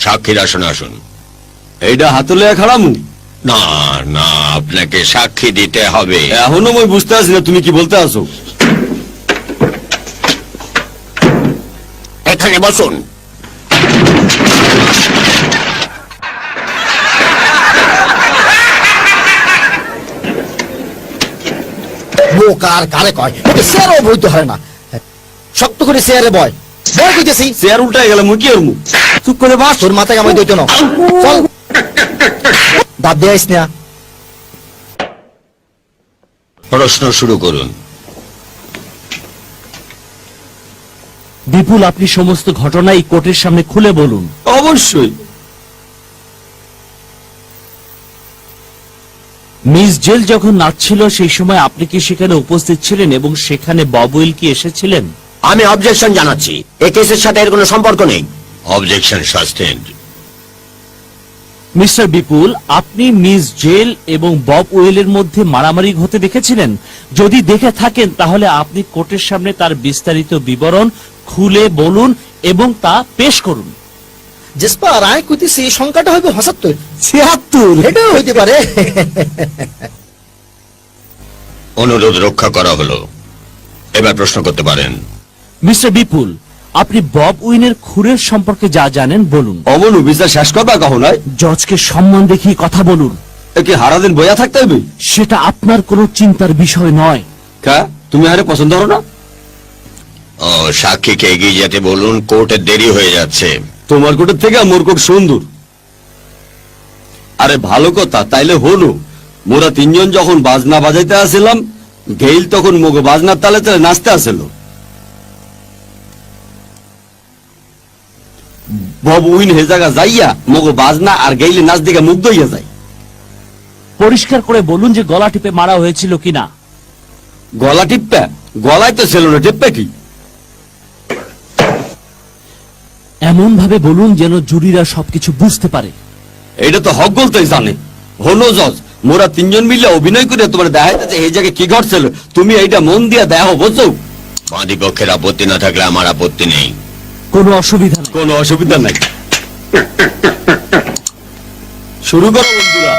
সাক্ষীর আসনে আসুন। এইটা হাতলে খারামু? না না, আপনাকে সাক্ষী দিতে হবে। এখনো মই বুঝতে আছি না তুমি কি বলতে আছো। এখানে বসুন। বোকার কারে কয় ওকে চেয়ারও বইতে হয় না, শক্ত করে চেয়ারে বয় বয় কইতেছি। চেয়ার উল্টাই গেল মুই কি করবো? চুপ করে বাস, তোর মাথায় আমি দইতো না। চল দাঁত দেয়াইস না। প্রশ্ন শুরু করুন। বিপুল, আপনি সমস্ত ঘটনাই কোর্টের সামনে খুলে বলুন। অবশ্যই। মিস জেল যখন নাচছিল সেই সময় আপনি কি সেখানে উপস্থিত ছিলেন এবং সেখানে বব উইল কি এসেছিলেন? আমি অবজেকশন জানাচ্ছি, এই কেসের সাথে এর কোনো সম্পর্ক নেই। অবজেকশন সাসটেন্ড। মিস্টার বিপুল, আপনি মিস জেল এবং বব উইলের মধ্যে মারামারি হতে দেখেছিলেন? যদি দেখে থাকেন তাহলে আপনি কোর্টের সামনে তার বিস্তারিত বিবরণ খুলে বলুন এবং তা পেশ করুন। জেসপা রায় কইতেছি সংখ্যাটা হবে ৭৭। ৭৬? এটাও হইতে পারে। অনুরোধ রক্ষা করা হলো, এবার প্রশ্ন করতে পারেন। মিস্টার বিপুল, আপনি বব উইনের খুনের সম্পর্কে যা জানেন বলুন। অমনু বিচার শেষ করবা কখন হয়? জজকে সম্মান দেখিয়ে কথা বলুন। কি হারাদিন বইয়া থাকতে হবে? সেটা আপনার কোনো চিন্তার বিষয় নয়। কা তুমি আরে পছন্দ করো না? ও, সাক্ষীকে এগিয়ে যেতে বলুন, কোর্টের দেরি হয়ে যাচ্ছে। তোমার কোটের থেকে মোর কোট সুন্দর। আরে ভালো কথা, তাইলে হলো মোরা তিনজন যখন বাজনা বাজাইতে আসিলাম, গেইল তখন মোগো বাজনার তালে তালে নাচতে আসিল। বব উইন হে জায়গা যাইয়া মোগো বাজনা আর গেইলে নাচ দিকে মুগ্ধ হইয়া যায়। পরিষ্কার করে বলুন যে গলা টিপে মারা হয়েছিল কিনা। গলা টিপ্পা? গলায় তো ছিল না, টিপ্পা কি? এমন ভাবে বলুন যেন জুরিরা সবকিছু বুঝতে পারে। এটা তো হক বলতেই জানে। হলো জজ, মোরা তিনজন মিলে অভিনয় করে তোমার দেখাইতেছে এই জায়গায় কি ঘটছিল, তুমি এইটা মন দিয়া দেখো, বুঝছো? বাদী পক্ষের আপত্তি না থাকলে আমার আপত্তি নেই। কোনো অসুবিধা নেই। কোনো অসুবিধা নাই। শুরু করো বন্ধুরা।